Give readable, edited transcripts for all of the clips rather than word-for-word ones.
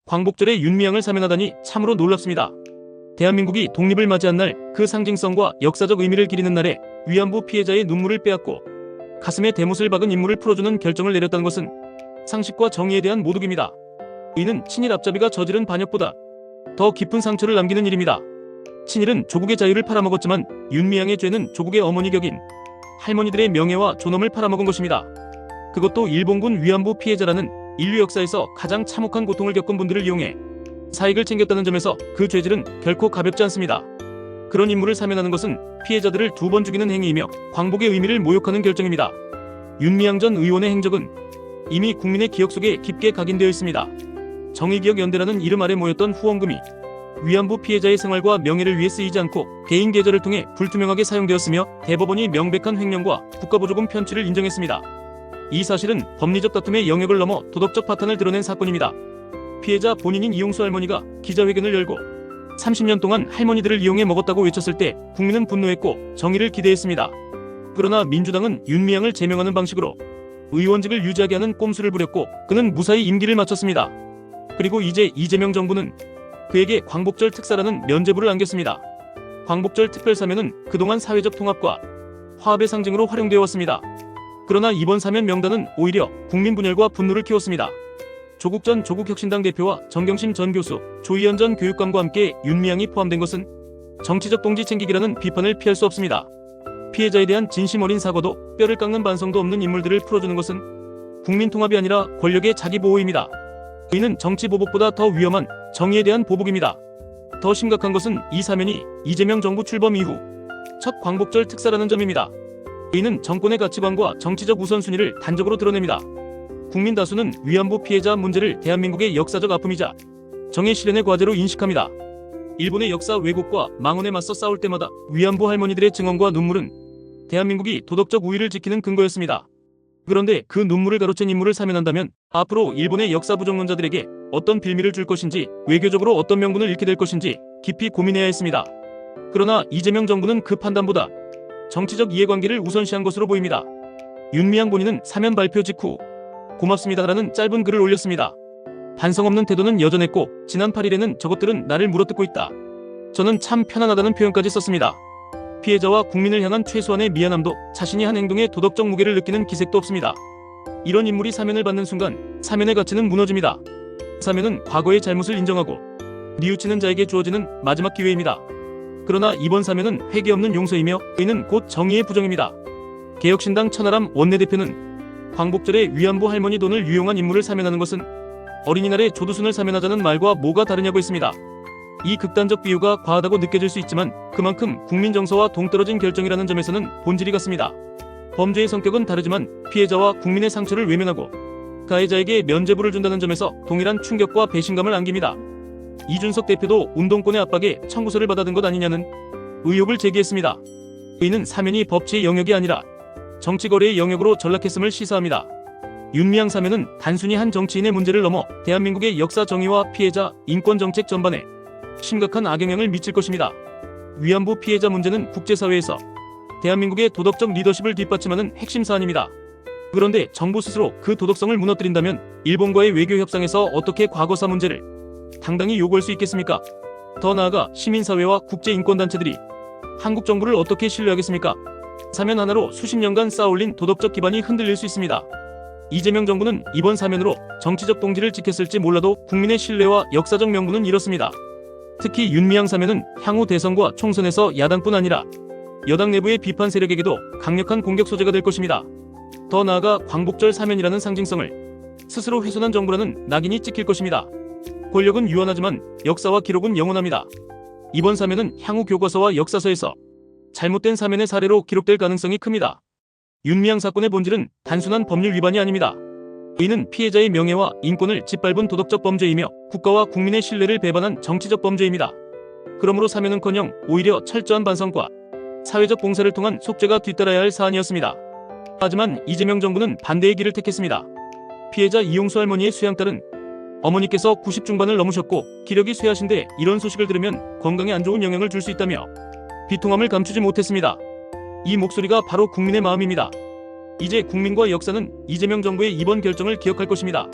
광복절에 윤미향을 사면하다니 참으로 놀랍습니다. 대한민국이 독립을 맞이한 날, 그 상징성과 역사적 의미를 기리는 날에 위안부 피해자의 눈물을 빼앗고 가슴에 대못을 박은 인물을 풀어주는 결정을 내렸다는 것은 상식과 정의에 대한 모독입니다. 이는 친일 앞잡이가 저지른 반역보다 더 깊은 상처를 남기는 일입니다. 친일은 조국의 자유를 팔아먹었지만 윤미향의 죄는 조국의 어머니 격인 할머니들의 명예와 존엄을 팔아먹은 것입니다. 그것도 일본군 위안부 피해자라는 인류 역사에서 가장 참혹한 고통을 겪은 분들을 이용해 사익을 챙겼다는 점에서 그 죄질은 결코 가볍지 않습니다. 그런 인물을 사면하는 것은 피해자들을 2번 죽이는 행위이며 광복의 의미를 모욕하는 결정입니다. 윤미향 전 의원의 행적은 이미 국민의 기억 속에 깊게 각인되어 있습니다. 정의기억연대라는 이름 아래 모였던 후원금이 위안부 피해자의 생활과 명예를 위해 쓰이지 않고 개인 계좌를 통해 불투명하게 사용되었으며 대법원이 명백한 횡령과 국가보조금 편취를 인정했습니다. 이 사실은 법리적 다툼의 영역을 넘어 도덕적 파탄을 드러낸 사건입니다. 피해자 본인인 이용수 할머니가 기자회견을 열고 30년 동안 할머니들을 이용해 먹었다고 외쳤을 때 국민은 분노했고 정의를 기대했습니다. 그러나 민주당은 윤미향을 제명하는 방식으로 의원직을 유지하게 하는 꼼수를 부렸고 그는 무사히 임기를 마쳤습니다. 그리고 이제 이재명 정부는 그에게 광복절 특사라는 면죄부를 안겼습니다. 광복절 특별사면은 그동안 사회적 통합과 화합의 상징으로 활용되어 왔습니다. 그러나 이번 사면 명단은 오히려 국민 분열과 분노를 키웠습니다. 조국 전 조국혁신당 대표와 정경심 전 교수, 조희연 전 교육감과 함께 윤미향이 포함된 것은 정치적 동지 챙기기라는 비판을 피할 수 없습니다. 피해자에 대한 진심 어린 사과도 뼈를 깎는 반성도 없는 인물들을 풀어주는 것은 국민 통합이 아니라 권력의 자기 보호입니다. 이는 정치 보복보다 더 위험한 정의에 대한 보복입니다. 더 심각한 것은 이 사면이 이재명 정부 출범 이후 첫 광복절 특사라는 점입니다. 이는 정권의 가치관과 정치적 우선순위를 단적으로 드러냅니다. 국민 다수는 위안부 피해자 문제를 대한민국의 역사적 아픔이자 정의 실현의 과제로 인식합니다. 일본의 역사 왜곡과 망언에 맞서 싸울 때마다 위안부 할머니들의 증언과 눈물은 대한민국이 도덕적 우위를 지키는 근거였습니다. 그런데 그 눈물을 가로챈 인물을 사면한다면 앞으로 일본의 역사 부정론자들에게 어떤 빌미를 줄 것인지, 외교적으로 어떤 명분을 잃게 될 것인지 깊이 고민해야 했습니다. 그러나 이재명 정부는 그 판단보다 정치적 이해관계를 우선시한 것으로 보입니다. 윤미향 본인은 사면 발표 직후 고맙습니다라는 짧은 글을 올렸습니다. 반성 없는 태도는 여전했고 지난 8일에는 저것들은 나를 물어뜯고 있다. 저는 참 편안하다는 표현까지 썼습니다. 피해자와 국민을 향한 최소한의 미안함도 자신이 한 행동에 도덕적 무게를 느끼는 기색도 없습니다. 이런 인물이 사면을 받는 순간 사면의 가치는 무너집니다. 사면은 과거의 잘못을 인정하고 뉘우치는 자에게 주어지는 마지막 기회입니다. 그러나 이번 사면은 회개 없는 용서이며 이는 곧 정의의 부정입니다. 개혁신당 천하람 원내대표는 광복절에 위안부 할머니 돈을 유용한 인물을 사면하는 것은 어린이날에 조두순을 사면하자는 말과 뭐가 다르냐고 했습니다. 이 극단적 비유가 과하다고 느껴질 수 있지만 그만큼 국민 정서와 동떨어진 결정이라는 점에서는 본질이 같습니다. 범죄의 성격은 다르지만 피해자와 국민의 상처를 외면하고 가해자에게 면죄부를 준다는 점에서 동일한 충격과 배신감을 안깁니다. 이준석 대표도 운동권의 압박에 청구서를 받아든 것 아니냐는 의혹을 제기했습니다. 이는 사면이 법치의 영역이 아니라 정치거래의 영역으로 전락했음을 시사합니다. 윤미향 사면은 단순히 한 정치인의 문제를 넘어 대한민국의 역사 정의와 피해자, 인권 정책 전반에 심각한 악영향을 미칠 것입니다. 위안부 피해자 문제는 국제사회에서 대한민국의 도덕적 리더십을 뒷받침하는 핵심 사안입니다. 그런데 정부 스스로 그 도덕성을 무너뜨린다면 일본과의 외교 협상에서 어떻게 과거사 문제를 당당히 요구할 수 있겠습니까? 더 나아가 시민사회와 국제인권단체들이 한국 정부를 어떻게 신뢰하겠습니까? 사면 하나로 수십 년간 쌓아올린 도덕적 기반이 흔들릴 수 있습니다. 이재명 정부는 이번 사면으로 정치적 동지를 지켰을지 몰라도 국민의 신뢰와 역사적 명분은 잃었습니다. 특히 윤미향 사면은 향후 대선과 총선에서 야당뿐 아니라 여당 내부의 비판 세력에게도 강력한 공격 소재가 될 것입니다. 더 나아가 광복절 사면이라는 상징성을 스스로 훼손한 정부라는 낙인이 찍힐 것입니다. 권력은 유한하지만 역사와 기록은 영원합니다. 이번 사면은 향후 교과서와 역사서에서 잘못된 사면의 사례로 기록될 가능성이 큽니다. 윤미향 사건의 본질은 단순한 법률 위반이 아닙니다. 이는 피해자의 명예와 인권을 짓밟은 도덕적 범죄이며 국가와 국민의 신뢰를 배반한 정치적 범죄입니다. 그러므로 사면은커녕 오히려 철저한 반성과 사회적 봉사를 통한 속죄가 뒤따라야 할 사안이었습니다. 하지만 이재명 정부는 반대의 길을 택했습니다. 피해자 이용수 할머니의 수양딸은 어머니께서 90 중반을 넘으셨고 기력이 쇠하신데 이런 소식을 들으면 건강에 안 좋은 영향을 줄 수 있다며 비통함을 감추지 못했습니다. 이 목소리가 바로 국민의 마음입니다. 이제 국민과 역사는 이재명 정부의 이번 결정을 기억할 것입니다.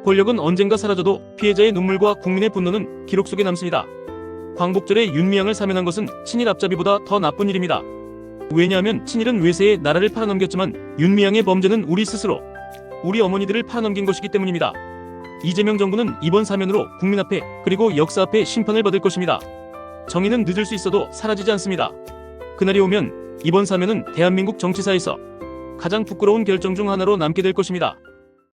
권력은 언젠가 사라져도 피해자의 눈물과 국민의 분노는 기록 속에 남습니다. 광복절에 윤미향을 사면한 것은 친일 앞잡이보다 더 나쁜 일입니다. 왜냐하면 친일은 외세에 나라를 팔아넘겼지만 윤미향의 범죄는 우리 스스로, 우리 어머니들을 팔아넘긴 것이기 때문입니다. 이재명 정부는 이번 사면으로 국민 앞에 그리고 역사 앞에 심판을 받을 것입니다. 정의는 늦을 수 있어도 사라지지 않습니다. 그날이 오면 이번 사면은 대한민국 정치사에서 가장 부끄러운 결정 중 하나로 남게 될 것입니다.